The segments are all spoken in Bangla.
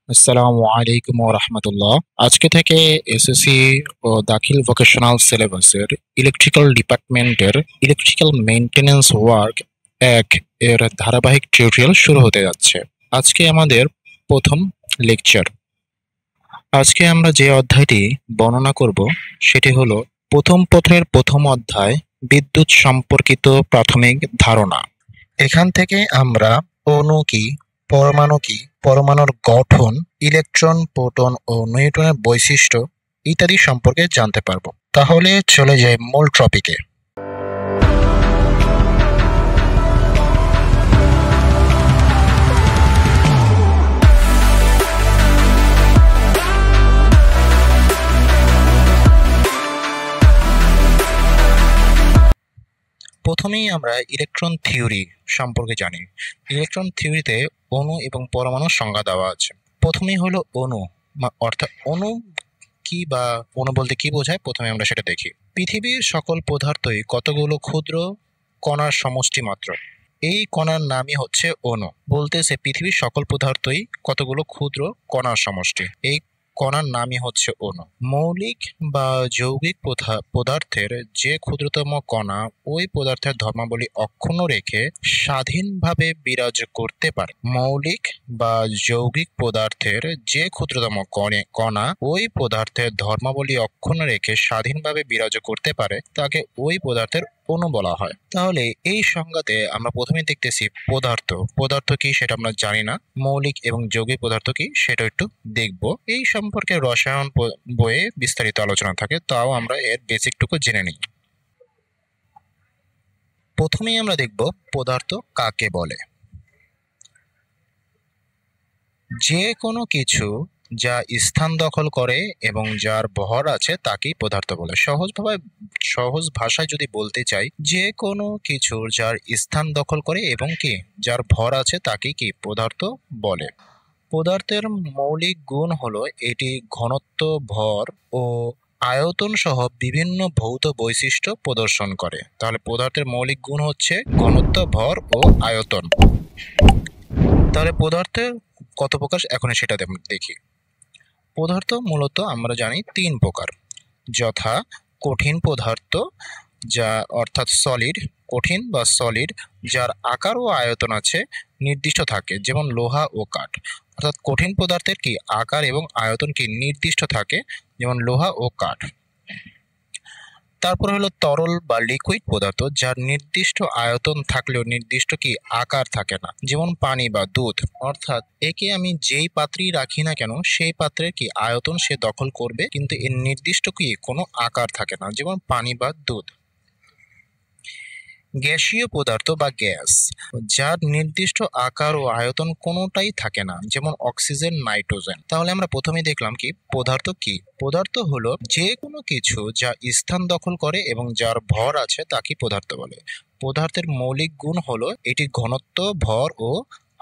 আসসালামু আলাইকুম ওয়া রাহমাতুল্লাহ। আজকে থেকে এসএসসি ও দাখিল ভোকেশনাল সিলেবাসের ইলেকট্রিক্যাল ডিপার্টমেন্টের ইলেকট্রিক্যাল মেইনটেনেন্স ওয়ার্ক ১ এর ধারাবাহিক টিউটোরিয়াল শুরু হতে যাচ্ছে। আজকে আমাদের প্রথম লেকচার। আজকে আমরা যে অধ্যায়টি বর্ণনা করব সেটি হলো প্রথম পত্রের প্রথম অধ্যায়, বিদ্যুৎ সম্পর্কিত প্রাথমিক ধারণা। এখান থেকে আমরা অণু কি, পরমাণু কি, পরমাণুর গঠন, ইলেকট্রন, প্রোটন ও নিউট্রনের বৈশিষ্ট্য ইত্যাদি সম্পর্কে জানতে পারবো। তাহলে চলে যাই মূল টপিকে। প্রথমেই আমরা ইলেকট্রন থিওরি সম্পর্কে জানি। ইলেকট্রন থিওরিতে অণু এবং পরমাণুর সংজ্ঞা দেওয়া আছে। প্রথমেই হলো অণু, অর্থাৎ অণু কি বা অণু বলতে কি বোঝায়, প্রথমে আমরা সেটা দেখি। পৃথিবীর সকল পদার্থই কতগুলো ক্ষুদ্র কণার সমষ্টি মাত্র। এই কণার নামই হচ্ছে অণু। বলতেছে পৃথিবীর সকল পদার্থই কতগুলো ক্ষুদ্র কণার সমষ্টি, এই কণার নামই হচ্ছে অণু। মৌলিক বা যৌগিক পদার্থের যে ক্ষুদ্রতম কণা ওই পদার্থের ধর্মাবলী অক্ষুণ্ণ রেখে স্বাধীনভাবে বিরাজ করতে পারে। মৌলিক বা যৌগিক পদার্থের যে ক্ষুদ্রতম কণা ওই পদার্থের ধর্মাবলী অক্ষুণ্ণ রেখে স্বাধীনভাবে বিরাজ করতে পারে তাকে ওই পদার্থের অণু বলা হয়। তাহলে এই সংজ্ঞাতে আমরা প্রথমে দেখতেছি পদার্থ। পদার্থ কি সেটা আমরা জানি না, মৌলিক এবং যৌগিক পদার্থ কি সেটা একটু দেখব। এই সম্পর্কে রসায়ন বইয়ে বিস্তারিত আলোচনা থাকে, তাও আমরা এর বেসিকটুকু জেনে নিই। প্রথমেই আমরা দেখব পদার্থ কাকে বলে। যে কোনো কিছু যা স্থান দখল করে এবং যার ভর আছে তাকেই পদার্থ বলে। সহজ ভাষায় যদি বলতে চাই, যে কোনো কিছুর যার স্থান দখল করে এবং কি যার ভর আছে তাকেই কি পদার্থ বলে। পদার্থের মৌলিক গুণ হলো এটি ঘনত্ব, ভর ও আয়তন সহ বিভিন্ন ভৌত বৈশিষ্ট্য প্রদর্শন করে। তাহলে পদার্থের মৌলিক গুণ হচ্ছে ঘনত্ব, ভর ও আয়তন। তাহলে পদার্থের কত প্রকার এখন সেটা দেখি। পদার্থ মূলত আমরা জানি তিন প্রকার, যথা কঠিন পদার্থ, যা অর্থাৎ সলিড, কঠিন বা সলিড যার আকার ও আয়তন আছে নির্দিষ্ট থাকে, যেমন লোহা ও কাঠ। অর্থাৎ কঠিন পদার্থের কি আকার এবং আয়তন কি নির্দিষ্ট থাকে, যেমন লোহা ও কাঠ। তারপর হলো তরল বা লিকুইড পদার্থ, যার নির্দিষ্ট আয়তন থাকলেও নির্দিষ্ট কি আকার থাকে না, যেমন পানি বা দুধ। অর্থাৎ একে আমি যেই পাত্রেই রাখি না কেন সেই পাত্রের কি আয়তন সে দখল করবে, কিন্তু এর নির্দিষ্ট কি কোনো আকার থাকে না, যেমন পানি বা দুধ। গ্যাসীয় পদার্থ বা গ্যাস, যার নির্দিষ্ট আকার ও আয়তন কোনোটাই থাকে না, যেমন অক্সিজেন, নাইট্রোজেন। তাহলে আমরা প্রথমে দেখলাম কি পদার্থ কি। পদার্থ হলো যে কোনো কিছু যা স্থান দখল করে এবং যার ভর আছে তাকে পদার্থ বলে। পদার্থের মৌলিক গুণ হলো এটি ঘনত্ব, ভর ও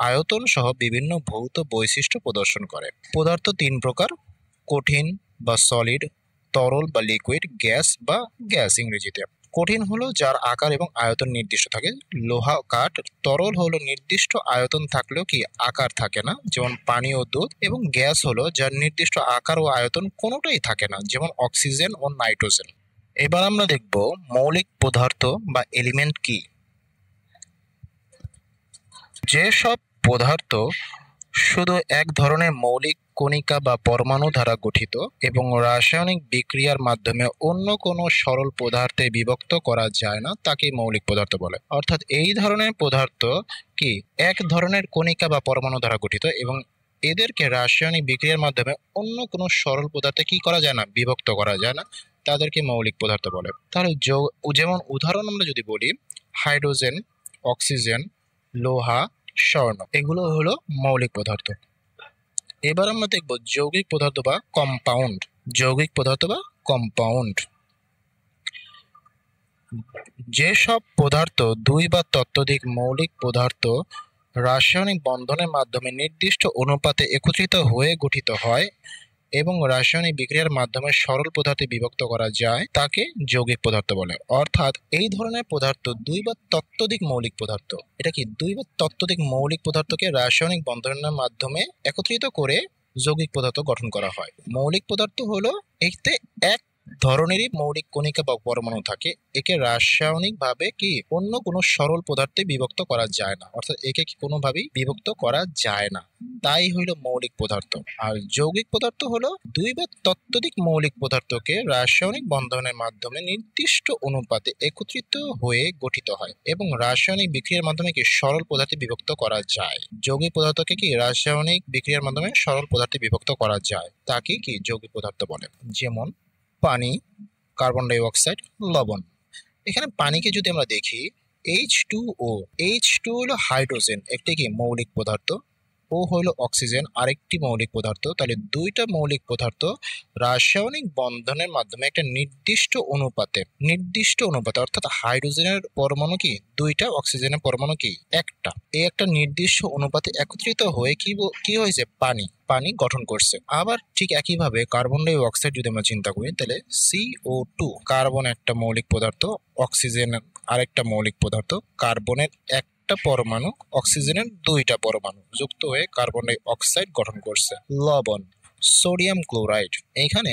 আয়তন সহ বিভিন্ন ভৌত বৈশিষ্ট্য প্রদর্শন করে। পদার্থ তিন প্রকার, কঠিন বা সলিড, তরল বা লিকুইড, গ্যাস বা গ্যাস ইংরেজিতে। কঠিন হলো যার আকার এবং আয়তন নির্দিষ্ট থাকে, লোহা, কাঠ। তরল হলো নির্দিষ্ট আয়তন থাকলেও কি আকার থাকে না, যেমন পানি ও দুধ। এবং গ্যাস হলো যার নির্দিষ্ট আকার ও আয়তন কোনোটাই থাকে না, যেমন অক্সিজেন ও নাইট্রোজেন। এবার আমরা দেখব মৌলিক পদার্থ বা এলিমেন্ট কি। যেসব পদার্থ শুধু এক ধরনের মৌলিক কণিকা বা পরমাণু দ্বারা গঠিত এবং রাসায়নিক বিক্রিয়ার মাধ্যমে অন্য কোনো সরল পদার্থে বিভক্ত করা যায় না তাকে মৌলিক পদার্থ বলে। অর্থাৎ এই ধরনের পদার্থ কি এক ধরনের কণিকা বা পরমাণু দ্বারা গঠিত এবং এদেরকে রাসায়নিক বিক্রিয়ার মাধ্যমে অন্য কোনো সরল পদার্থে কি করা যায় না, বিভক্ত করা যায় না, তাদেরকে মৌলিক পদার্থ বলে। তাহলে যেমন উদাহরণ আমরা যদি বলি, হাইড্রোজেন, অক্সিজেন, লোহা, স্বর্ণ, এগুলো হলো মৌলিক পদার্থ। এবার আমরা দেখব যৌগিক পদার্থ বা কম্পাউন্ড। যৌগিক পদার্থ বা কম্পাউন্ড, যেসব পদার্থ দুই বা ততোধিক মৌলিক পদার্থ রাসায়নিক বন্ধনের মাধ্যমে নির্দিষ্ট অনুপাতে একত্রিত হয়ে গঠিত হয় এবং রাসায়নিক বিক্রিয়ার মাধ্যমে সরল পদার্থে বিভক্ত করা যায় তাকে যৌগিক পদার্থ বলে। অর্থাৎ এই ধরনের পদার্থ দুই বা ততোধিক মৌলিক পদার্থ, এটা কি দুই বা ততোধিক মৌলিক পদার্থকে রাসায়নিক বন্ধনের মাধ্যমে একত্রিত করে যৌগিক পদার্থ গঠন করা হয়। মৌলিক পদার্থ হলো এতে এক ধরনেরই মৌলিক কণিকা বা পরমাণু থাকে, একে রাসায়নিকভাবে কি অন্য কোনো সরল পদার্থে বিভক্ত করা যায় না, অর্থাৎ একে কি কোনোভাবেই বিভক্ত করা যায় না, তাই হইলো মৌলিক পদার্থ। আর যৌগিক পদার্থ হলো দুই বা ততোধিক মৌলিক পদার্থকে রাসায়নিক বন্ধনের মাধ্যমে নির্দিষ্ট অনুপাতে একত্রিত হয়ে গঠিত হয় এবং রাসায়নিক বিক্রিয়ার মাধ্যমে কি সরল পদার্থে বিভক্ত করা যায়। যৌগিক পদার্থকে কি রাসায়নিক বিক্রিয়ার মাধ্যমে সরল পদার্থে বিভক্ত করা যায়, তাকে কি যৌগিক পদার্থ বলে। যেমন পানি, কার্বন ডাই অক্সাইড, লবণ। এখানে পানিকে যদি আমরা দেখি H2O, H2 হলো হাইড্রোজেন, একটি কি মৌলিক পদার্থ, ও হলো অক্সিজেন আরেকটি মৌলিক পদার্থ। তাহলে দুইটা মৌলিক পদার্থ রাসায়নিক বন্ধনের মাধ্যমে একটা নির্দিষ্ট অনুপাতে অর্থাৎ হাইড্রোজেনের পরমাণু কি দুইটা, অক্সিজেনের পরমাণু কি একটা, এই একটা নির্দিষ্ট অনুপাতে একত্রিত হয়ে কি হয়েছে, পানি গঠন করছে। আবার ঠিক একইভাবে কার্বন ডাই অক্সাইড যদি আমরা চিন্তা করি, তাহলে CO2, কার্বন একটা মৌলিক পদার্থ, অক্সিজেন আরেকটা মৌলিক পদার্থ, কার্বনের একটা পরমাণু, অক্সিজেনের দুইটা পরমাণু যুক্ত হয়ে কার্বন ডাই অক্সাইড গঠন করছে। লবণ, সোডিয়াম ক্লোরাইড, এখানে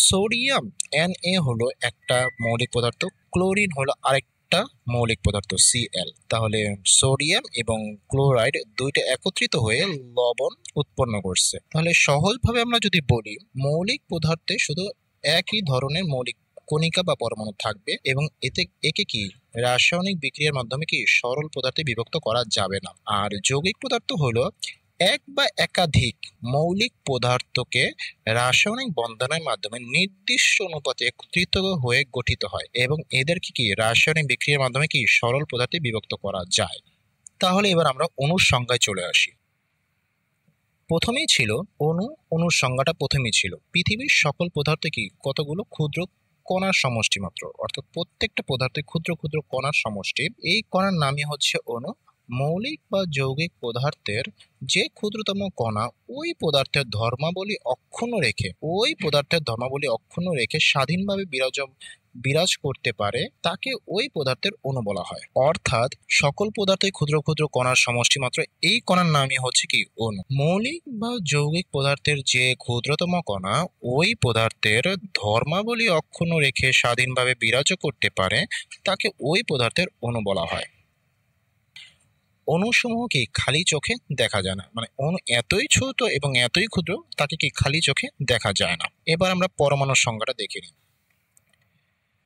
সোডিয়াম Na হলো একটা মৌলিক পদার্থ, ক্লোরিন হলো আরেকটা মৌলিক পদার্থ Cl। তাহলে সোডিয়াম এবং ক্লোরাইড দুইটা একত্রিত হয়ে লবণ উৎপন্ন করছে। তাহলে সহজভাবে আমরা যদি বলি, মৌলিক পদার্থে শুধু একই ধরনের মৌলিক কণিকা বা পরমাণু থাকবে এবং একে কি রাসায়নিক বিক্রিয়ার মাধ্যমে কি সরল পদার্থে বিভক্ত করা যাবে না। আর যৌগিক পদার্থ হলো এক বা একাধিক মৌলিক পদার্থকে রাসায়নিক বন্ধনের মাধ্যমে নির্দিষ্ট অনুপাতে একত্রিত হয়ে গঠিত হয় এবং এদেরকে কি রাসায়নিক বিক্রিয়ার মাধ্যমে কি সরল পদার্থে বিভক্ত করা যায়। তাহলে এবার আমরা অণুর সংজ্ঞায় চলে আসি। প্রথমেই ছিল অণুর সংজ্ঞাটা প্রথমেই ছিল পৃথিবীর সকল পদার্থ কি কতগুলো ক্ষুদ্র কণার সমষ্টি মাত্র, অর্থাৎ প্রত্যেকটা পদার্থে ক্ষুদ্র ক্ষুদ্র কণার সমষ্টি। এই কণার নামই হচ্ছে অণু। মৌলিক বা যৌগিক পদার্থের যে ক্ষুদ্রতম কণা ওই পদার্থের ধর্মাবলী অক্ষুণ্ণ রেখে স্বাধীনভাবে বিরাজ করতে পারে, তাকে ওই পদার্থের অণু বলা হয়। অর্থাৎ সকল পদার্থই ক্ষুদ্র ক্ষুদ্র কণার সমষ্টি মাত্র, এই কণার নামই হচ্ছে কি অণু। মৌলিক বা যৌগিক পদার্থের যে ক্ষুদ্রতম কণা ওই পদার্থের ধর্মাবলী অক্ষুণ্ণ রেখে স্বাধীনভাবে বিরাজ করতে পারে, তাকে ওই পদার্থের অণু বলা হয়। অণুসমূহ কি খালি চোখে দেখা যায় না, মানে অণু এতই ছোট এবং এতই ক্ষুদ্র তাকে কি খালি চোখে দেখা যায় না। এবার আমরা পরমাণুর সংজ্ঞাটা দেখে নিই।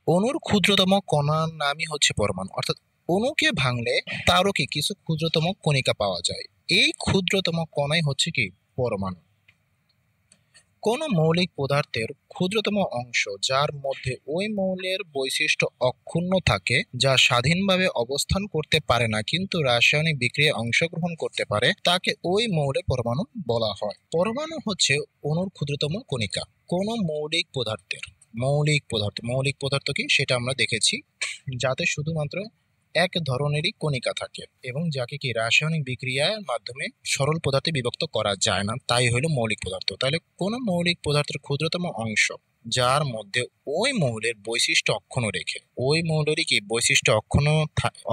অণুর ক্ষুদ্রতম কণার নামই হচ্ছে পরমাণু, অর্থাৎ অণুকে ভাঙলে তারও কি কিছু ক্ষুদ্রতম কণিকা পাওয়া যায়, এই ক্ষুদ্রতম কণাই হচ্ছে কি পরমাণু। কোন মৌলিক পদার্থের ক্ষুদ্রতম অংশ যার মধ্যে ওই মৌলের বৈশিষ্ট্য অক্ষুণ্ণ থাকে, যা স্বাধীনভাবে অবস্থান করতে পারে না কিন্তু রাসায়নিক বিক্রিয়ায় অংশগ্রহণ করতে পারে, তাকে ওই মৌলের পরমাণু বলা হয়। পরমাণু হচ্ছে অণুর ক্ষুদ্রতম কণিকা। কোন মৌলিক পদার্থ কি সেটা আমরা দেখেছি, যাতে শুধুমাত্র এক ধরনেরই কণিকা থাকে এবং যাকে কি রাসায়নিক বিক্রিয়ার মাধ্যমে সরল পদার্থে বিভক্ত করা যায় না, তাই হলো মৌলিক পদার্থ। তাহলে কোন মৌলিক পদার্থের ক্ষুদ্রতম অংশ যার মধ্যে ওই মৌলের বৈশিষ্ট্য অক্ষুণ্ণ রেখে, ওই মৌলেরই কি বৈশিষ্ট্য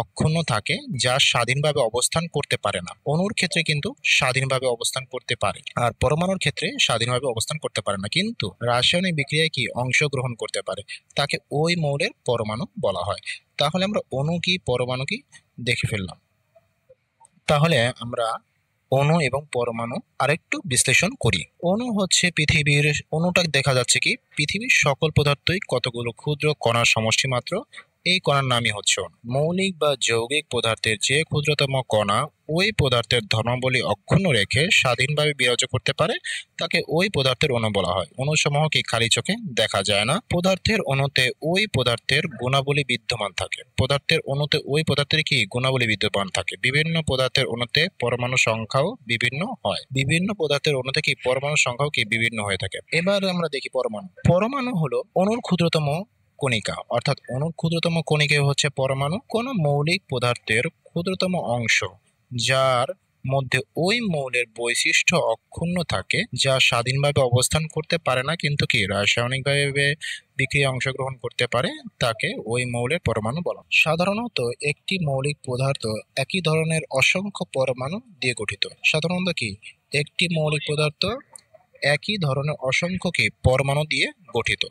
অক্ষুণ্ণ থাকে, যা স্বাধীনভাবে অবস্থান করতে পারে না। অণুর ক্ষেত্রে কিন্তু স্বাধীনভাবে অবস্থান করতে পারে, আর পরমাণুর ক্ষেত্রে স্বাধীনভাবে অবস্থান করতে পারে না কিন্তু রাসায়নিক বিক্রিয়ায় কি অংশগ্রহণ করতে পারে, তাকে ওই মৌলের পরমাণু বলা হয়। তাহলে আমরা অণু কি পরমাণু কি দেখে ফেললাম। তাহলে আমরা অণু এবং পরমাণু আরেকটু বিশ্লেষণ করি। অণুটা দেখা যাচ্ছে কি পৃথিবীর সকল পদার্থই কতগুলো ক্ষুদ্র কণার সমষ্টি মাত্র, এই কণার নামই হচ্ছে অণু। মৌলিক বা যৌগিক পদার্থের যে ক্ষুদ্রতম কণা ওই পদার্থের ধর্মাবলী অক্ষুণ্ণ রেখে স্বাধীনভাবে বিরাজ করতে পারে, তাকে ওই পদার্থের অণু বলা হয়। অণুসমূহ কি খালি চোখে দেখা যায় না। পদার্থের অণুতে ওই পদার্থের গুণাবলী বিদ্যমান থাকে। বিভিন্ন পদার্থের অণুতে পরমাণু সংখ্যাও বিভিন্ন হয়। বিভিন্ন পদার্থের অণুতে কি পরমাণু সংখ্যাও কি বিভিন্ন হয়ে থাকে। এবার আমরা দেখি পরমাণু হলো অণুর ক্ষুদ্রতম কণিকা, অর্থাৎ অণুর ক্ষুদ্রতম কণিকা হচ্ছে পরমাণু। কোন মৌলিক পদার্থের ক্ষুদ্রতম অংশ যার মধ্যে ওই মৌলের বৈশিষ্ট্য অক্ষুণ্ণ থাকে, যা স্বাধীনভাবে অবস্থান করতে পারে না কিন্তু কি রাসায়নিকভাবে বিক্রিয়ায় অংশগ্রহণ করতে পারে, তাকে ওই মৌলের পরমাণু বলা হয়। সাধারণত একটি মৌলিক পদার্থ একই ধরনের অসংখ্য পরমাণু দিয়ে গঠিত। সাধারণত কি একটি মৌলিক পদার্থ একই ধরনের অসংখ্য কি পরমাণু দিয়ে গঠিত,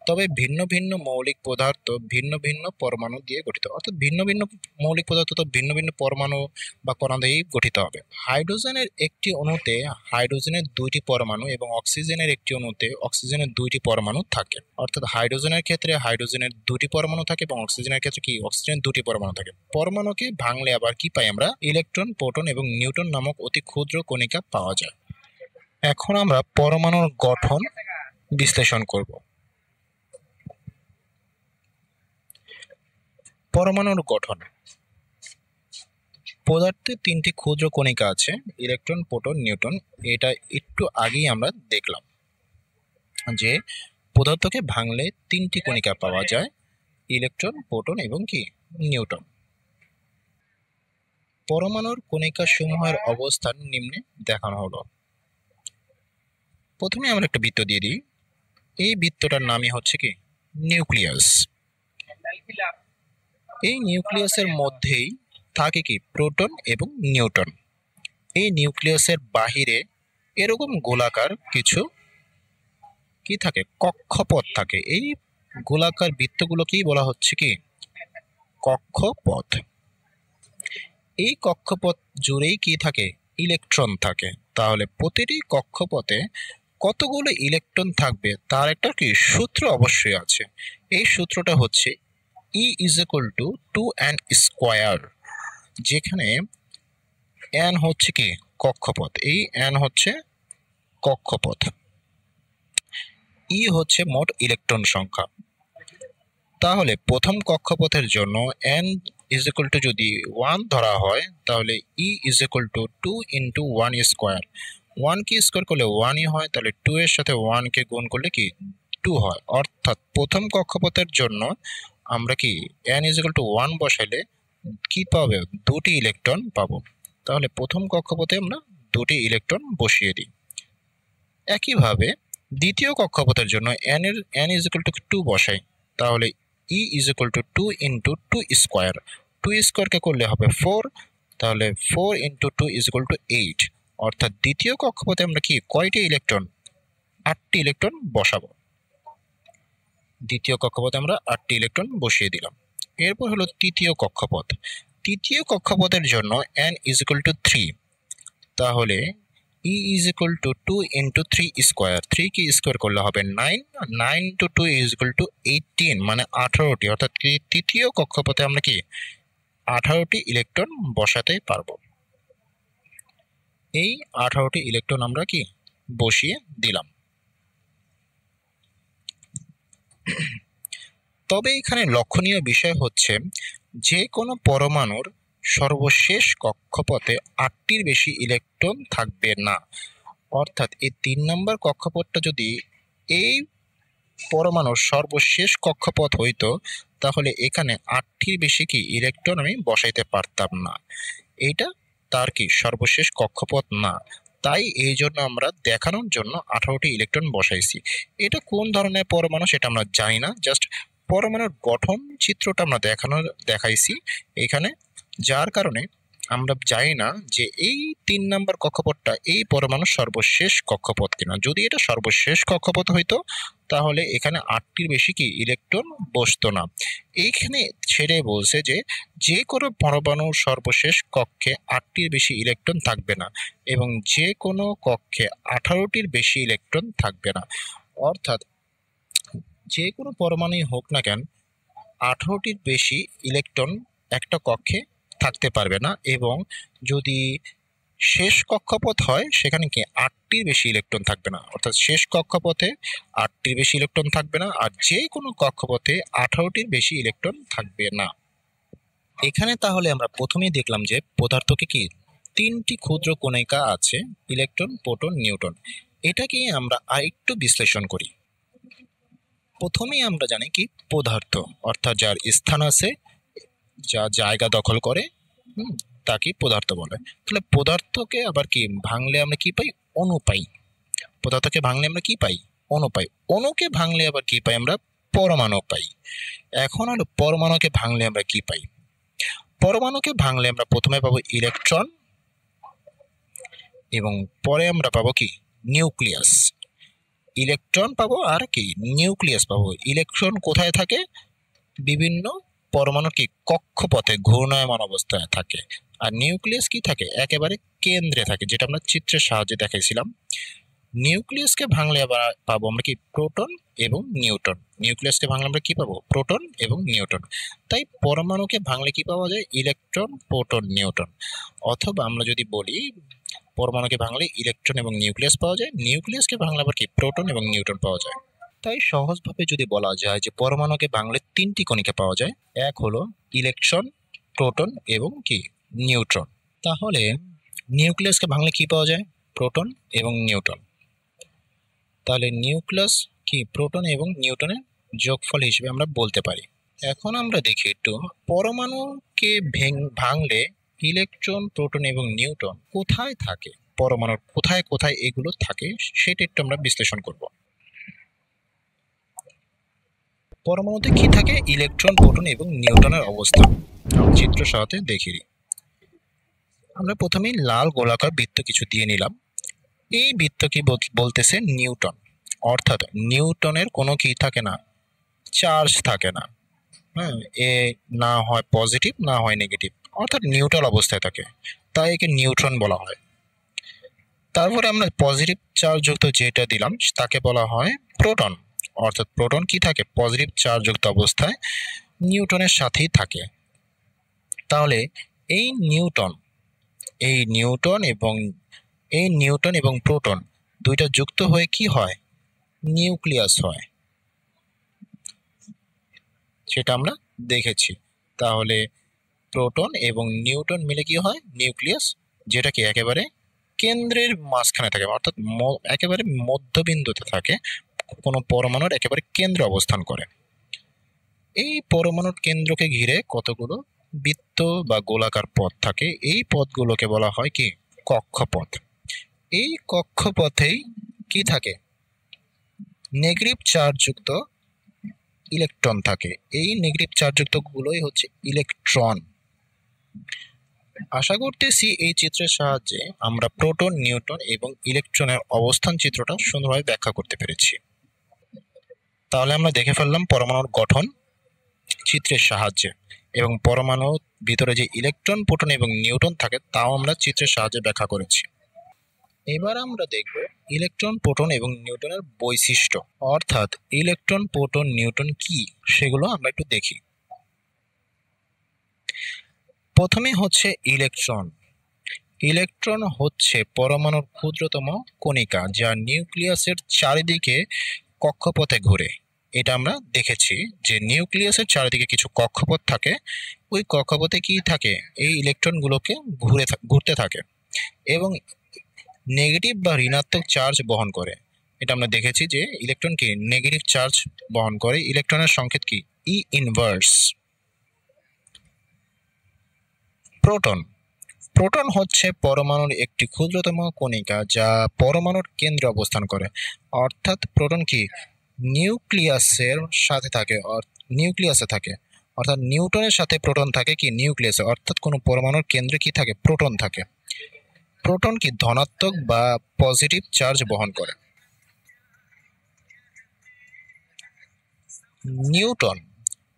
তবে ভিন্ন ভিন্ন মৌলিক পদার্থ ভিন্ন ভিন্ন পরমাণু দিয়ে গঠিত। অর্থাৎ ভিন্ন ভিন্ন মৌলিক পদার্থ তো ভিন্ন ভিন্ন পরমাণু বা কণা দিয়েই গঠিত হবে। হাইড্রোজেনের একটি অণুতে হাইড্রোজেনের দুইটি পরমাণু এবং অক্সিজেনের একটি অণুতে অক্সিজেনের দুইটি পরমাণু থাকে। অর্থাৎ হাইড্রোজেনের ক্ষেত্রে হাইড্রোজেনের দুটি পরমাণু থাকে এবং অক্সিজেনের ক্ষেত্রে কি অক্সিজেনের দুটি পরমাণু থাকে। পরমাণুকে ভাঙলে আবার কি পাই আমরা? ইলেকট্রন, প্রোটন এবং নিউট্রন নামক অতি ক্ষুদ্র কণিকা পাওয়া যায়। এখন আমরা পরমাণুর গঠন বিশ্লেষণ করব। পরমাণুর গঠন। পদার্থে তিনটি ক্ষুদ্র কণিকা আছে, ইলেকট্রন, প্রোটন, নিউট্রন। এটা একটু আগেই আমরা দেখলাম যে পদার্থকে ভাঙলে তিনটি কণিকা পাওয়া যায়, ইলেকট্রন, প্রোটন এবং কি নিউট্রন। পরমাণুর কণিকা সমূহের অবস্থান নিম্নে দেখানো হলো। প্রথমে আমরা একটা বৃত্ত দিয়ে দিই। এই বৃত্তটার নামই হচ্ছে কি নিউক্লিয়াস। এই নিউক্লিয়াসের মধ্যেই থাকে কি প্রোটন এবং নিউট্রন। এই নিউক্লিয়াসের বাহিরে এরকম গোলাকার কিছু কি থাকে? কক্ষপথ থাকে। এই গোলাকার বৃত্তগুলোকেই বলা হচ্ছে কি কক্ষপথ। এই কক্ষপথ জুড়েই কি থাকে? ইলেকট্রন থাকে। তাহলে প্রতিটি কক্ষপথে কতগুলো ইলেকট্রন থাকবে তার একটা কি সূত্র অবশ্যই আছে। এই সূত্রটা হচ্ছে E = 2n², যেখানে n হচ্ছে কি কক্ষপথ, এই n হচ্ছে কক্ষপথ, E হচ্ছে মোট ইলেকট্রন সংখ্যা। তাহলে প্রথম কক্ষপথের জন্য n যদি 1 ধরা হয়, তাহলে E = 2 × 1²। 1 কে স্কোয়ার করলে 1ই হয়, তাহলে 2 এর সাথে 1 কে গুণ করলে কি 2 হয়। অর্থাৎ প্রথম কক্ষপথের জন্য আমরা কি n = 1 বসাইলে কি পাবো? দুটি ইলেকট্রন পাবো। তাহলে প্রথম কক্ষপথে আমরা দুটি ইলেকট্রন বসিয়ে দিই। একইভাবে দ্বিতীয় কক্ষপথের জন্য n = 2 বসাই, তাহলে E = 2 × 2²। 2² কে করলে হবে 4, তাহলে 4 × 2 = 8। অর্থাৎ দ্বিতীয় কক্ষপথে আমরা কি কয়টি ইলেকট্রন? 8টি ইলেকট্রন বসাবো। দ্বিতীয় কক্ষপথে আমরা 8টি ইলেকট্রন বসিয়ে দিলাম। এরপর হলো তৃতীয় কক্ষপথ। তৃতীয় কক্ষপথের জন্য n = 3, তাহলে E = 2 × 3²। 3 কে স্কোয়ার করলে হবে 9। 9 × 2 = 18, মানে 18টি। অর্থাৎ তৃতীয় কক্ষপথে আমরা কি 18টি ইলেকট্রন বসাতে পারবো। এই 18টি ইলেকট্রন আমরা কি বসিয়ে দিলাম। তবে এখানে লক্ষণীয় বিষয় হচ্ছে যে কোনো পরমাণুর সর্বশেষ কক্ষপথে 8টির বেশি ইলেকট্রন থাকবে না। অর্থাৎ এই 3 নম্বর কক্ষপথটা যদি এই পরমাণুর সর্বশেষ কক্ষপথ হইতো, তাহলে এখানে 8টির বেশি কি ইলেকট্রন আমি বসাইতে পারতাম না। এইটা তার কি সর্বশেষ কক্ষপথ না। তাই এই জন্য আমরা দেখানোর জন্য 18টি ইলেকট্রন বসাইছি। এটা কোন ধরনের পরমাণু সেটা আমরা জানি না, জাস্ট পরমাণুর গঠন চিত্রটা আমরা দেখাইছি এখানে, যার কারণে আমরা জানি না যে এই 3 নম্বর কক্ষপথটা এই পরমাণুর সর্বশেষ কক্ষপথ কিনা। যদি এটা সর্বশেষ কক্ষপথ হইতো, তাহলে এখানে 8টির বেশি কি ইলেকট্রন বসতো না। এইখানে সেটাই বলছে যে কোনো পরমাণুর সর্বশেষ কক্ষে 8টির বেশি ইলেকট্রন থাকবে না এবং যে কোনো কক্ষে 18টির বেশি ইলেকট্রন থাকবে না। অর্থাৎ যে কোনো পরমাণুই হোক না কেন, 18টির বেশি ইলেকট্রন একটা কক্ষে থাকতে পারবে না। এবং যদি শেষ কক্ষপথ হয়, সেখানে কি 8টির বেশি ইলেকট্রন থাকবে না। অর্থাৎ শেষ কক্ষপথে 8টির বেশি ইলেকট্রন থাকবে না, আর যে কোনো কক্ষপথে 18টির বেশি ইলেকট্রন থাকবে না। এখানে তাহলে আমরা প্রথমেই দেখলাম যে পদার্থকে কি 3টি ক্ষুদ্র কণিকা আছে, ইলেকট্রন, প্রোটন, নিউট্রন। এটাকে আমরা আরেকটু বিশ্লেষণ করি। প্রথমেই আমরা জানি কি পদার্থ অর্থাৎ যার স্থান আছে, যা জায়গা দখল করে, তাকে পদার্থ বলে। তাহলে পদার্থকে আবার কি ভাঙলে আমরা কি পাই? অণু পাই। পদার্থকে ভাঙলে আমরা কি পাই? অণু পাই। অণুকে ভাঙলে আবার কি পাই? আমরা পরমাণু পাই। এখন হলো পরমাণুকে ভাঙলে আমরা কি পাই? পরমাণুকে ভাঙলে আমরা প্রথমে পাবো ইলেকট্রন এবং পরে আমরা পাবো কি নিউক্লিয়াস। ইলেকট্রন পাবো আর কি নিউক্লিয়াস পাবো। ইলেকট্রন কোথায় থাকে? বিভিন্ন পরমাণু কি কক্ষপথে ঘূর্ণায়মান অবস্থায় থাকে। আর নিউক্লিয়াস কি থাকে? একেবারে কেন্দ্রে থাকে, যেটা আমরা চিত্রের সাহায্যে দেখাইছিলাম। নিউক্লিয়াসকে ভাঙলে আবার পাবো আমরা কি প্রোটন এবং নিউট্রন। নিউক্লিয়াসকে ভাঙলে আমরা কি পাবো? প্রোটন এবং নিউট্রন। তাই পরমাণুকে ভাঙলে কি পাওয়া যায়? Electron, proton, neutron. অথবা আমরা যদি বলি পরমাণুকে ভাঙলে ইলেকট্রন এবং নিউক্লিয়াস পাওয়া যায়, নিউক্লিয়াসকে ভাঙলে আবার কি প্রোটন এবং নিউট্রন পাওয়া যায়। তাই সহজভাবে যদি বলা যায় যে পরমাণুকে ভাঙলে তিনটি কণিকা পাওয়া যায়, এক হলো ইলেকট্রন, প্রোটন এবং কি নিউট্রন। তাহলে নিউক্লিয়াসকে ভাঙলে কি পাওয়া যায়? প্রোটন এবং নিউট্রন। তাহলে নিউক্লিয়াস কি প্রোটন এবং নিউট্রনের যোগফল হিসেবে আমরা বলতে পারি। এখন আমরা দেখি একটু পরমাণুকে ভাঙলে ইলেকট্রন, প্রোটন এবং নিউট্রন কোথায় থাকে, পরমাণুর কোথায় কোথায় এগুলো থাকে সেটা একটু আমরা বিশ্লেষণ করব। পরমাণুতে কি থাকে? ইলেকট্রন, প্রোটন এবং নিউট্রনের অবস্থান চিত্র সাথে দেখিয়ে দিই। আমরা প্রথমেই লাল গোলাকার বৃত্ত কিছু দিয়ে নিলাম। এই বৃত্ত কি বলতেছে? নিউটন। অর্থাৎ নিউটনের কোনো কি থাকে না, চার্জ থাকে না। হ্যাঁ, এ না হয় পজিটিভ না হয় নেগেটিভ, অর্থাৎ নিউট্রাল অবস্থায় থাকে, তাই একে নিউট্রন বলা হয়। তারপরে আমরা পজিটিভ চার্জ যুক্ত যেটা দিলাম তাকে বলা হয় প্রোটন। অর্থাৎ প্রোটন কি থাকে? পজিটিভ চার্জ যুক্ত অবস্থায় নিউটনের সাথেই থাকে। তাহলে এই নিউটন এবং প্রোটন দুইটা যুক্ত হয়ে কি হয়? নিউক্লিয়াস হয়, সেটা আমরা দেখেছি। তাহলে প্রোটন এবং নিউটন মিলে কি হয়? নিউক্লিয়াস, যেটা কি একেবারে কেন্দ্রের মাঝখানে থাকে, অর্থাৎ একেবারে মধ্যবিন্দুতে থাকে, কোনো পরমাণুর একেবারে কেন্দ্রে অবস্থান করে। এই পরমাণুর কেন্দ্রকে ঘিরে কতগুলো বৃত্ত বা গোলাকার পথ থাকে, এই পথগুলোকে বলা হয় কি? কক্ষপথ। এই কক্ষপথেই কি থাকে? নেগেটিভ চার্জযুক্ত ইলেকট্রন থাকে। এই নেগেটিভ চার্জযুক্ত গুলোই হচ্ছে ইলেকট্রন। আশা করতেছি এই চিত্রের সাহায্যে আমরা প্রোটন, নিউট্রন এবং ইলেকট্রনের অবস্থান চিত্রটা সুন্দরভাবে ব্যাখ্যা করতে পেরেছি। তাহলে আমরা দেখে ফেললাম পরমাণুর গঠন চিত্রের সাহায্যে, এবং পরমাণুর ভিতরে যে ইলেকট্রন, প্রোটন এবং নিউট্রন থাকে তাও আমরা চিত্রের সাহায্যে ব্যাখ্যা করেছি। এবার আমরা দেখব ইলেকট্রন, প্রোটন এবং নিউট্রনের বৈশিষ্ট্য, অর্থাৎ ইলেকট্রন, প্রোটন, নিউট্রন কি সেগুলো আমরা একটু দেখি। প্রথমে হচ্ছে ইলেকট্রন। ইলেকট্রন হচ্ছে পরমাণুর ক্ষুদ্রতম কণিকা যা নিউক্লিয়াসের চারিদিকে কক্ষপথে ঘুরে। এটা আমরা দেখেছি যে নিউক্লিয়াসের চারিদিকে কিছু কক্ষপথ থাকে, ওই কক্ষপথে কি থাকে? এই ইলেকট্রনগুলোকে ঘুরতে থাকে এবং নেগেটিভ বা ঋণাত্মক চার্জ বহন করে। এটা আমরা দেখেছি যে ইলেকট্রন কি নেগেটিভ চার্জ বহন করে। ইলেকট্রনের সংকেত কি? ই ইনভার্স। প্রোটন। প্রোটন হচ্ছে পরমাণুর একটি ক্ষুদ্রতম কণিকা যা পরমাণুর কেন্দ্রে অবস্থান করে। অর্থাৎ প্রোটন কি নিউক্লিয়াসে থাকে। অর্থাৎ নিউটনের সাথে প্রোটন থাকে কি নিউক্লিয়াসে, অর্থাৎ কোনো পরমাণুর কেন্দ্রে কি থাকে? প্রোটন থাকে। প্রোটন কি ধনাত্মক বা পজিটিভ চার্জ বহন করে।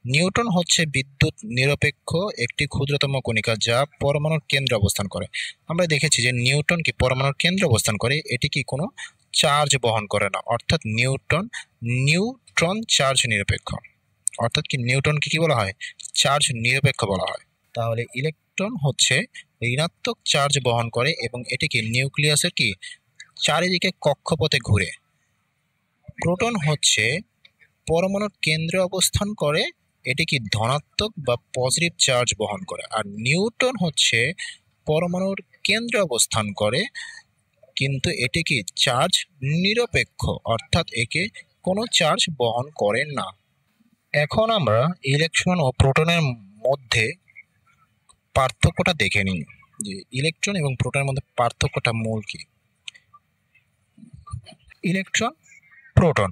নিউটন হচ্ছে বিদ্যুৎ নিরপেক্ষ একটি ক্ষুদ্রতম কণিকা যা পরমাণুর কেন্দ্রে অবস্থান করে। আমরা দেখেছি যে নিউটন কি পরমাণুর কেন্দ্রে অবস্থান করে, এটি কি কোনো চার্জ বহন করে না। অর্থাৎ নিউট্রন চার্জ নিরপেক্ষ। অর্থাৎ কি নিউটনকে কি বলা হয়? চার্জ নিরপেক্ষ বলা হয়। তাহলে ইলেকট্রন হচ্ছে ঋণাত্মক চার্জ বহন করে এবং এটি কি নিউক্লিয়াসের কি চারিদিকে কক্ষপথে ঘুরে। প্রোটন হচ্ছে পরমাণুর কেন্দ্রে অবস্থান করে, এটি কি ধনাত্মক বা পজিটিভ চার্জ বহন করে। আর নিউট্রন হচ্ছে পরমাণুর কেন্দ্রে অবস্থান করে, কিন্তু এটি কি চার্জ নিরপেক্ষ, অর্থাৎ একে কোনো চার্জ বহন করে না। এখন আমরা ইলেকট্রন ও প্রোটনের মধ্যে পার্থক্যটা দেখে নিই, যে ইলেকট্রন এবং প্রোটনের মধ্যে পার্থক্যটা মূল কি। Electron, proton.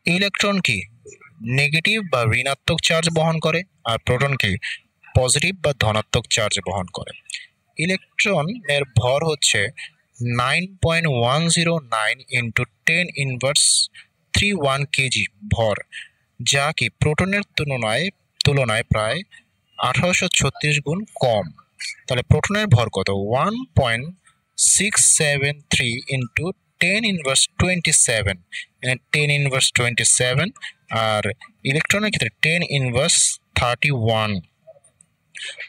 ইলেকট্রন কি নেগেটিভ বা ঋণাত্মক চার্জ বহন করে, আর প্রোটন কি পজিটিভ বা ধনাত্মক চার্জ বহন করে। ইলেকট্রনের ভর হচ্ছে 9.109 ইন্টু 10⁻³ কেজি ভর, যা কি প্রোটনের তুলনায় প্রায় 1836 গুণ কম। তাহলে প্রোটনের ভর কত? 1.673 ইন্টু 10⁻27, 10⁻27, আর ইলেকট্রনের ক্ষেত্রে 10⁻31।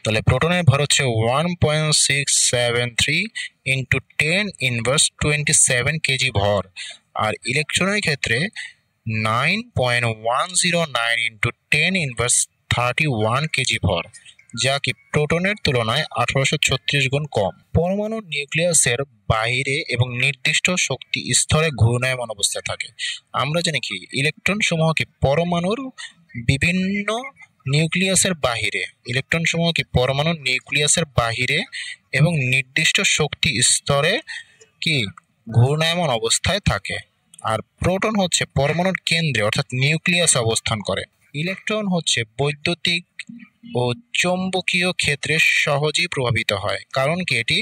তাহলে প্রোটনের ভর হচ্ছে 1.673 ইন্টু 10⁻27 কেজি ভর, আর ইলেকট্রনের ক্ষেত্রে 9.109 ইন্টু 10⁻31 কেজি ভর, যা কি প্রোটনের তুলনায় 1836 গুণ কম। পরমাণুর নিউক্লিয়াসের বাইরে এবং নির্দিষ্ট শক্তি স্তরে ঘূর্ণায়মান অবস্থায় থাকে। আমরা জানি কি ইলেকট্রন সমূহ কি পরমাণুর বিভিন্ন নিউক্লিয়াসের বাহিরে, ইলেকট্রন সমূহ কি পরমাণুর নিউক্লিয়াসের বাহিরে এবং নির্দিষ্ট শক্তি স্তরে কি ঘূর্ণায়মান অবস্থায় থাকে। আর প্রোটন হচ্ছে পরমাণুর কেন্দ্রে অর্থাৎ নিউক্লিয়াসে অবস্থান করে। ইলেকট্রন হচ্ছে বৈদ্যুতিক ও চৌম্বকীয় ক্ষেত্রে সহজেই প্রভাবিত হয়, কারণ কি এটি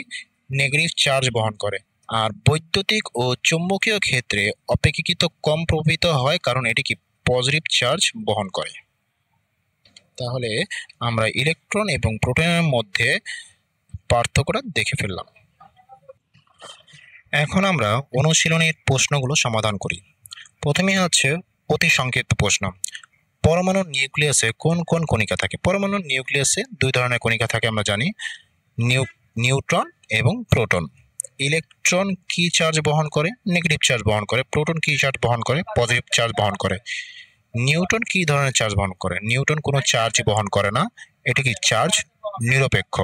নেগেটিভ চার্জ বহন করে। আর বৈদ্যুতিক ও চৌম্বকীয় ক্ষেত্রে অপেক্ষাকৃত কম প্রভাবিত হয়, কারণ এটি কি পজিটিভ চার্জ বহন করে। তাহলে আমরা ইলেকট্রন এবং প্রোটনের মধ্যে পার্থক্যটা দেখে ফেললাম। এখন আমরা অনুশীলনের প্রশ্নগুলো সমাধান করি। প্রথমে হচ্ছে অতি সংক্ষিপ্ত প্রশ্ন। পরমাণুর নিউক্লিয়াসে কোন কোন কণিকা থাকে? পরমাণুর নিউক্লিয়াসে দুই ধরনের কণিকা থাকে আমরা জানি, নিউট্রন এবং প্রোটন। ইলেকট্রন কি চার্জ বহন করে? নেগেটিভ চার্জ বহন করে। প্রোটন কি চার্জ বহন করে? পজিটিভ চার্জ বহন করে। নিউটন কি ধরনের চার্জ বহন করে? নিউটন কোনো চার্জ বহন করে না, এটি কি চার্জ নিরপেক্ষ।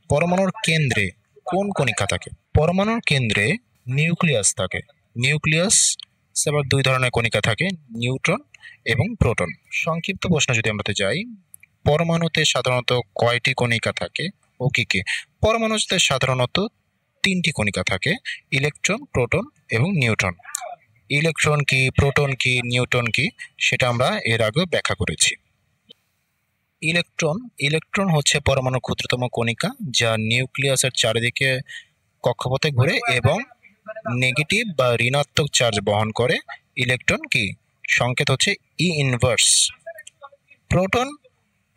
পরমাণুর কেন্দ্রে কোন কণিকা থাকে? পরমাণুর কেন্দ্রে নিউক্লিয়াস থাকে। নিউক্লিয়াস আবার দুই ধরনের কণিকা থাকে, নিউট্রন এবং প্রোটন। সংক্ষিপ্ত প্রশ্ন যদি আমরা যাই, পরমাণুতে সাধারণত কয়টি কণিকা থাকে ও কি কি? পরমাণুতে সাধারণত 3টি কণিকা থাকে, ইলেকট্রন, প্রোটন এবং নিউট্রন। ইলেকট্রন কি, প্রোটন কি, নিউট্রন কি, সেটা আমরা এর আগে ব্যাখ্যা করেছি। ইলেকট্রন হচ্ছে পরমাণুর ক্ষুদ্রতম কণিকা, যা নিউক্লিয়াসের চারিদিকে কক্ষপথে ঘুরে এবং নেগেটিভ বা ঋণাত্মক চার্জ বহন করে। ইলেকট্রন কি সংকেত হচ্ছে ই ইনভার্স।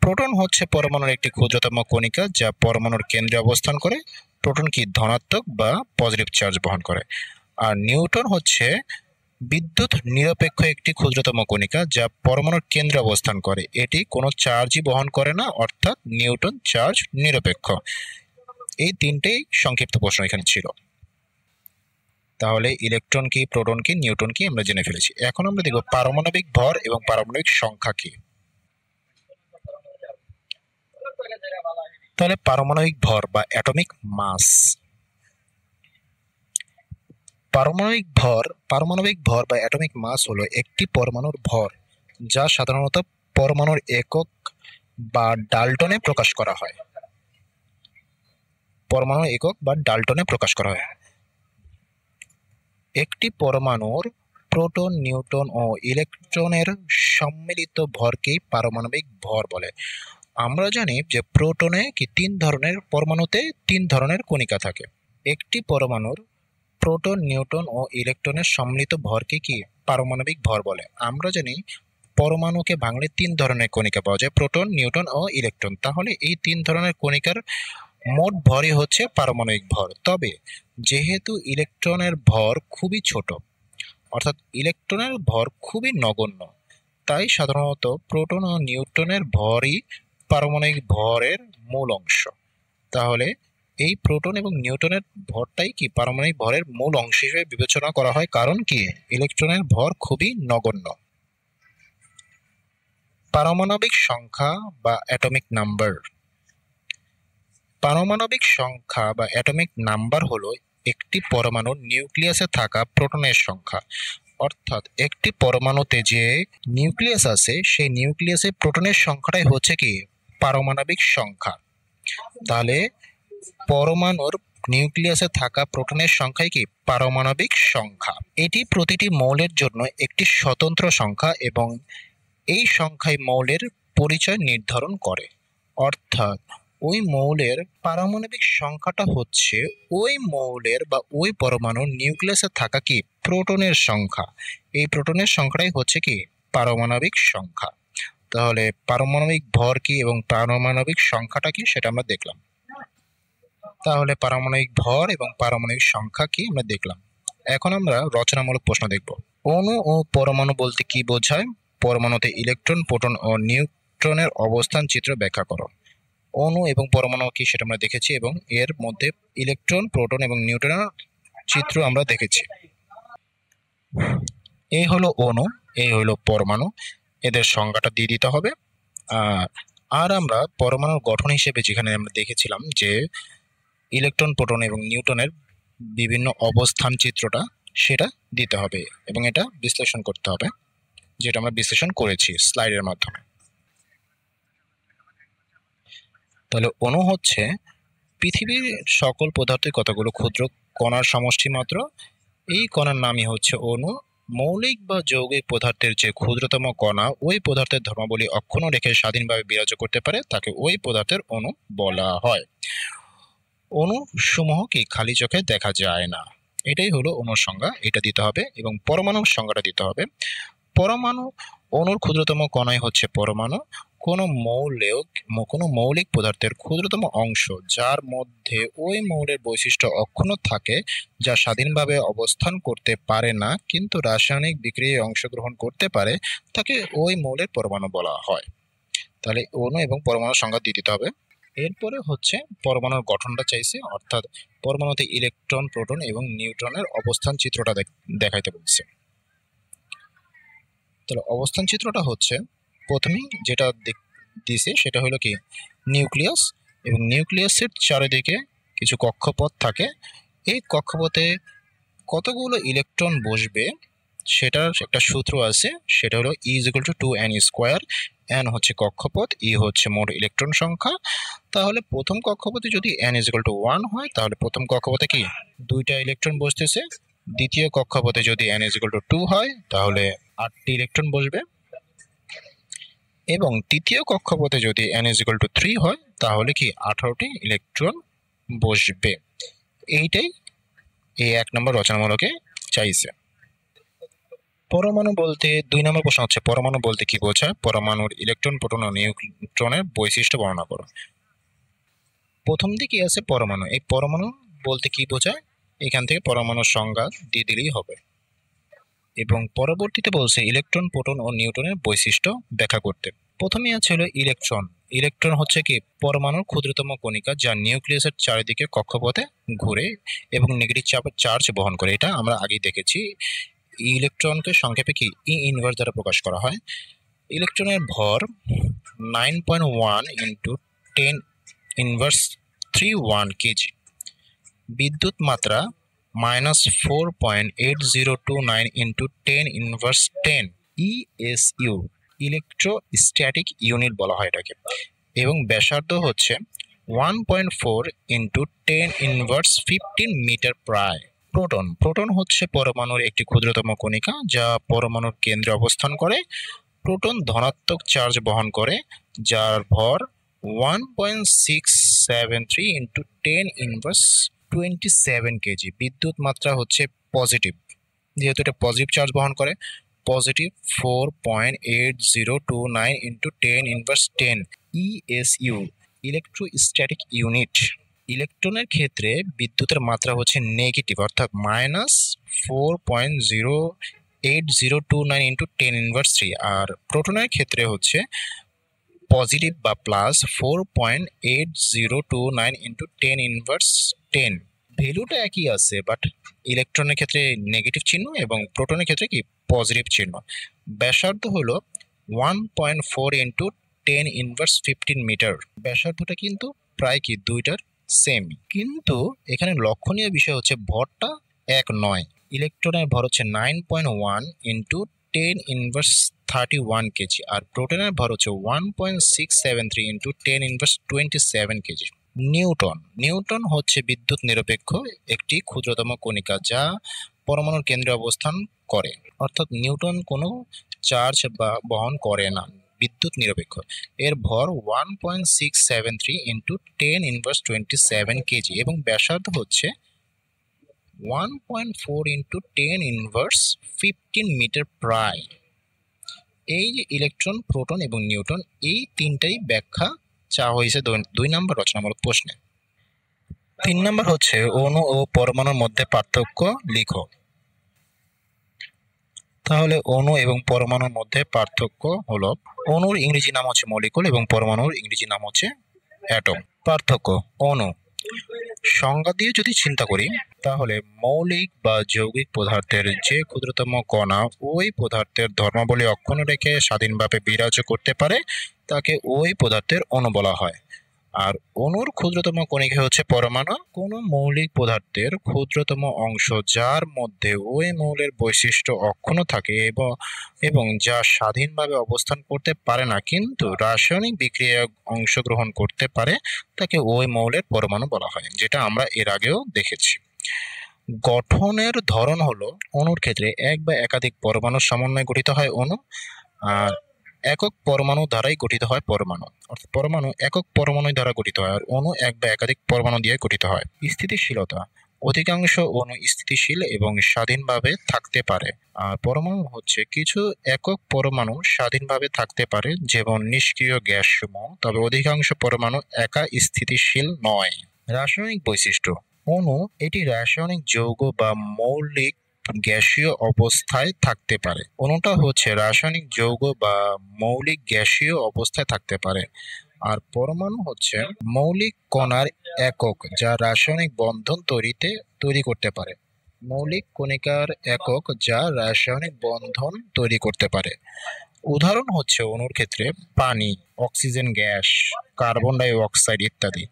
প্রোটন হচ্ছে পরমাণুর একটি ক্ষুদ্রতম কণিকা, যা পরমাণুর কেন্দ্রে অবস্থান করে। প্রোটন কি ধনাত্মক বা পজিটিভ চার্জ বহন করে। আর নিউট্রন হচ্ছে বিদ্যুৎ নিরপেক্ষ একটি ক্ষুদ্রতম কণিকা, যা পরমাণুর কেন্দ্রে অবস্থান করে। এটি কোনো চার্জই বহন করে না, অর্থাৎ নিউটন চার্জ নিরপেক্ষ। এই তিনটেই সংক্ষিপ্ত প্রশ্ন এখানে ছিল। তাহলে ইলেকট্রন কি, প্রোটন কি, নিউটন কি আমরা জেনে ফেলেছি। এখন আমরা দেখব পারমাণবিক ভর এবং পারমাণবিক সংখ্যা কি। তাহলে পারমাণবিক ভর বা অ্যাটমিক মাস। পারমাণবিক ভর বা অ্যাটমিক মাস হলো একটি পরমাণুর ভর, যা সাধারণত পরমাণুর একক বা ডাল্টনে প্রকাশ করা হয়। পরমাণুর একক বা ডাল্টনে প্রকাশ করা হয়। একটি পরমাণুর প্রোটন, নিউট্রন ও ইলেকট্রনের সম্মিলিত ভরকেই পারমাণবিক ভর বলে। আমরা জানি যে পরমাণুতে 3 ধরনের কণিকা থাকে। একটি পরমাণুর প্রোটন, নিউট্রন ও ইলেকট্রনের সম্মিলিত ভরকে কি পারমাণবিক ভর বলে। আমরা জানি পরমাণুকে ভাঙলে 3 ধরনের কণিকা পাওয়া যায়, প্রোটন, নিউট্রন ও ইলেকট্রন। তাহলে এই 3 ধরনের কণিকার মোট ভরই হচ্ছে পারমাণবিক ভর। তবে যেহেতু ইলেকট্রনের ভর খুবই ছোট, অর্থাৎ ইলেকট্রনের ভর খুবই নগণ্য, তাই সাধারণত প্রোটন ও নিউট্রনের ভরই পারমাণবিক ভরের মূল অংশ। তাহলে এই প্রোটন এবং নিউট্রনের ভরটাই কি পারমাণবিক ভরের মূল অংশ হিসেবে বিবেচনা করা হয়, কারণ কি ইলেকট্রনের ভর খুবই নগণ্য। পারমাণবিক সংখ্যা বা অ্যাটমিক নাম্বার। পারমাণবিক সংখ্যা বা অ্যাটমিক নাম্বার হলো একটি পরমাণুর নিউক্লিয়াসে থাকা প্রোটনের সংখ্যা। অর্থাৎ একটি পরমাণুতে যে নিউক্লিয়াস আছে, সেই নিউক্লিয়াসে প্রোটনের সংখ্যাটাই হচ্ছে কি পারমাণবিক সংখ্যা। তাহলে পরমাণুর নিউক্লিয়াসে থাকা প্রোটনের সংখ্যাই কি পারমাণবিক সংখ্যা। এটি প্রতিটি মৌলের জন্য একটি স্বতন্ত্র সংখ্যা এবং এই সংখ্যাই মৌলের পরিচয় নির্ধারণ করে। অর্থাৎ ওই মৌলের পারমাণবিক সংখ্যাটা হচ্ছে ওই মৌলের বা ওই পরমাণুর নিউক্লিয়াসে থাকা কি প্রোটনের সংখ্যা। এই প্রোটনের সংখ্যাটাই হচ্ছে কি পারমাণবিক সংখ্যা। তাহলে পারমাণবিক ভর কি এবং পারমাণবিক সংখ্যাটা কি সেটা আমরা দেখলাম। তাহলে পারমাণবিক ভর এবং পারমাণবিক সংখ্যা কি আমরা দেখলাম। এখন আমরা রচনামূলক প্রশ্ন দেখব। অণু ও পরমাণু বলতে কি বোঝায়? পরমাণুতে ইলেকট্রন, প্রোটন ও নিউট্রনের অবস্থান চিত্র ব্যাখ্যা করো। অণু এবং পরমাণু কি সেটা আমরা দেখেছি এবং এর মধ্যে ইলেকট্রন, প্রোটন এবং নিউট্রনের চিত্র আমরা দেখেছি। এই হলো অণু, এই হলো পরমাণু, এদের সংজ্ঞাটা দিয়ে দিতে হবে। আর আমরা পরমাণুর গঠন হিসেবে যেখানে আমরা দেখেছিলাম যে ইলেকট্রন, প্রোটন এবং নিউট্রনের বিভিন্ন অবস্থান চিত্রটা সেটা দিতে হবে এবং এটা বিশ্লেষণ করতে হবে, যেটা আমরা বিশ্লেষণ করেছি স্লাইডের মাধ্যমে। তাহলে অণু হচ্ছে পৃথিবীর সকল পদার্থের কতগুলো ক্ষুদ্র কণার সমষ্টি মাত্র। এই কণার নামই হচ্ছে অণু। মৌলিক বা যৌগিক পদার্থের যে ক্ষুদ্রতম কণা ওই পদার্থের ধর্মাবলী অক্ষুণ্ণ রেখে স্বাধীনভাবে বিরাজ করতে পারে তাকে ওই পদার্থের অণু বলা হয়। অণু সমূহ কি খালি চোখে দেখা যায় না, এটাই হলো অণুর সংজ্ঞা, এটা দিতে হবে এবং পরমাণুর সংজ্ঞাটা দিতে হবে। পরমাণু, অণুর ক্ষুদ্রতম কণাই হচ্ছে পরমাণু। কোনো মৌলিক পদার্থের ক্ষুদ্রতম অংশ যার মধ্যে ওই মৌলের বৈশিষ্ট্য অক্ষুণ্ণ থাকে, যা স্বাধীনভাবে অবস্থান করতে পারে না কিন্তু রাসায়নিক বিক্রিয়ায় অংশগ্রহণ করতে পারে, তাকে ওই মৌলের পরমাণু বলা হয়। তাহলে অণু এবং পরমাণুর সংজ্ঞা দিয়ে দিতে হবে। এরপরে হচ্ছে পরমাণুর গঠনটা চাইছে, অর্থাৎ পরমাণুতে ইলেকট্রন, প্রোটন এবং নিউট্রনের অবস্থান চিত্রটা দেখাইতে বলছে। তাহলে অবস্থান চিত্রটা হচ্ছে প্রথমেই যেটা দিছে সেটা হলো কি নিউক্লিয়াস, এবং নিউক্লিয়াসের চারিদিকে কিছু কক্ষপথ থাকে। এই কক্ষপথে কতগুলো ইলেকট্রন বসবে সেটার একটা সূত্র আছে, সেটা হলো E=2n²। n হচ্ছে কক্ষপথ, E হচ্ছে মোট ইলেকট্রন সংখ্যা। তাহলে প্রথম কক্ষপথে যদি n=1 হয় তাহলে প্রথম কক্ষপথে কি 2টা ইলেকট্রন বসতেছে। দ্বিতীয় কক্ষপথে যদি n=2 হয় তাহলে 8টি ইলেকট্রন বসবে এবং তৃতীয় কক্ষপথে যদি n=3 হয় তাহলে কি 18টি ইলেকট্রন বসবে। এইটাই এই 1 নম্বর রচনামূলকে চাইছে। পরমাণু বলতে 2 নম্বর প্রশ্ন হচ্ছে পরমাণু বলতে কি বোঝায়? পরমাণুর ইলেকট্রন, প্রোটন ও নিউট্রনের বৈশিষ্ট্য বর্ণনা করো। প্রথম দিকে আছে পরমাণু। এই পরমাণু বলতে কি বোঝায় এখান থেকে পরমাণুর সংজ্ঞা দিয়ে দিলেই হবে। এবং পরবর্তীতে বলছে ইলেকট্রন, প্রোটন ও নিউট্রনের বৈশিষ্ট্য ব্যাখ্যা করতে। প্রথমে আছে হলো ইলেকট্রন। ইলেকট্রন হচ্ছে কি পরমাণুর ক্ষুদ্রতম কণিকা যা নিউক্লিয়াসের চারিদিকে কক্ষপথে ঘুরে এবং নেগেটিভ চার্জ বহন করে। এটা আমরা আগেই দেখেছি। ইলেকট্রনকে সংক্ষেপে কি E⁻² দ্বারা প্রকাশ করা হয়। ইলেকট্রনের ভর 9.1 × 10⁻³ কেজি। বিদ্যুৎ মাত্রা -4.8029 × 10⁻10 ESU, ইলেকট্রোস্ট্যাটিক ইউনিট বলা হয় এটাকে। এবং ব্যাসার্ধ হচ্ছে 1.4 × 10⁻15 মিটার প্রায়। প্রোটন। প্রোটন হচ্ছে পরমাণুর একটি ক্ষুদ্রতম কণিকা যা পরমাণুর কেন্দ্রে অবস্থান করে। প্রোটন ধনাত্মক চার্জ বহন করে যার ভর 1.673 × 10⁻27 কেজি। বিদ্যুৎ মাত্রা হচ্ছে পজিটিভ, যেহেতু এটা পজিটিভ চার্জ বহন করে, পজিটিভ 4.8029 × 10⁻10 ESU, ইলেকট্রোস্ট্যাটিক ইউনিট। ইলেকট্রনের ক্ষেত্রে বিদ্যুতের মাত্রা হচ্ছে নেগেটিভ, অর্থাৎ -4.08029 × 10⁻3। আর প্রোটনের ক্ষেত্রে হচ্ছে পজিটিভ বা প্লাস 4.8029 × 10⁻10। ভ্যালুটা একই আছে, বাট ইলেকট্রনের ক্ষেত্রে নেগেটিভ চিহ্ন এবং প্রোটনের ক্ষেত্রে কি পজিটিভ চিহ্ন। ব্যাসার্ধ হলো 1.4 × 10⁻15 মিটার। ব্যাসার্ধটা কিন্তু প্রায় কি দুইটার সেম, কিন্তু এখানে লক্ষণীয় বিষয় হচ্ছে ভরটা এক নয়। ইলেকট্রনের ভর হচ্ছে 9.1 × 10⁻31 কেজি আর প্রোটনের ভর হচ্ছে 1.673 × 10⁻27 কেজি। নিউটন। নিউটন হচ্ছে বিদ্যুৎ নিরপেক্ষ একটি ক্ষুদ্রতম কণিকা যা পরমাণুর কেন্দ্রে অবস্থান করে, অর্থাৎ নিউটন কোনো চার্জ বা বহন করে না। বিদ্যুৎ নিরপেক্ষ। এর ভর 1.673 ইন্টু 10⁻27 কেজি এবং ব্যাসার্ধ হচ্ছে 1.4 ইন্টু 10⁻15 মিটার প্রায়। এই যে ইলেকট্রন, প্রোটন এবং নিউট্রন, এই তিনটাই ব্যাখ্যা চাওয়া হয়েছে 2 নম্বর রচনামূলক প্রশ্নে। 3 নম্বর হচ্ছে অণু ও পরমাণুর মধ্যে পার্থক্য লিখো। তাহলে অণু এবং পরমাণুর মধ্যে পার্থক্য হলো, অণুর ইংরেজি নাম হচ্ছে মলিকুল এবং পরমাণুর ইংরেজি নাম হচ্ছে অ্যাটম। পার্থক্য: অণু সংজ্ঞা দিয়ে যদি চিন্তা করি তাহলে মৌলিক বা যৌগিক পদার্থের যে ক্ষুদ্রতম কণা ওই পদার্থের ধর্মাবলী অক্ষুণ্ণ রেখে স্বাধীনভাবে বিরাজ করতে পারে তাকে ওই পদার্থের অণু বলা হয়। আর অণুর ক্ষুদ্রতম কণিকা হচ্ছে পরমাণু। কোনো মৌলিক পদার্থের ক্ষুদ্রতম অংশ যার মধ্যে ওই মৌলের বৈশিষ্ট্য অক্ষুণ্ণ থাকে এবং যা স্বাধীনভাবে অবস্থান করতে পারে না কিন্তু রাসায়নিক বিক্রিয়ায় অংশগ্রহণ করতে পারে তাকে ওই মৌলের পরমাণু বলা হয়, যেটা আমরা এর আগেও দেখেছি। গঠনের ধরন হলো, অণুর ক্ষেত্রে এক বা একাধিক পরমাণুর সমন্বয়ে গঠিত হয় অণু, আর একক পরমাণু দ্বারাই গঠিত হয় পরমাণু। অর্থাৎ পরমাণু একক পরমাণু দ্বারা গঠিত হয় আর অণু এক বা একাধিক পরমাণু দিয়ে গঠিত হয়। স্থিতিশীলতা: অধিকাংশ অণু স্থিতিশীল এবং স্বাধীনভাবে থাকতে পারে, আর পরমাণু হচ্ছে কিছু একক পরমাণু স্বাধীনভাবে থাকতে পারে যেমন নিষ্ক্রিয় গ্যাস সমূহ, তবে অধিকাংশ পরমাণু একা স্থিতিশীল নয়। রাসায়নিক বৈশিষ্ট্য: অণু এটি রাসায়নিক যৌগ বা মৌলিক গ্যাসীয় অবস্থায় থাকতে পারে। অণুটা হচ্ছে রাসায়নিক যৌগ বা মৌলিক গ্যাসীয় অবস্থায় থাকতে পারে। আর পরমাণু হচ্ছে মৌলিক কণার একক যা রাসায়নিক বন্ধন তৈরি করতে পারে। মৌলিক কণিকার একক যা রাসায়নিক বন্ধন তৈরি করতে পারে। উদাহরণ হচ্ছে অণুর ক্ষেত্রে পানি, oxygen gas, carbon die oxide ইত্যাদি।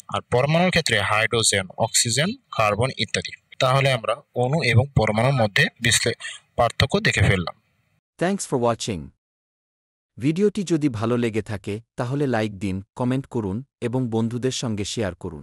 আর পরমাণুর ক্ষেত্রে হাইড্রোজেন, অক্সিজেন, কার্বন ইত্যাদি। তাহলে আমরা অণু এবং পরমাণুর মধ্যে পার্থক্য দেখে ফেললাম। Thanks for watching. ভিডিওটি যদি ভালো লেগে থাকে তাহলে লাইক দিন, কমেন্ট করুন এবং বন্ধুদের সঙ্গে শেয়ার করুন।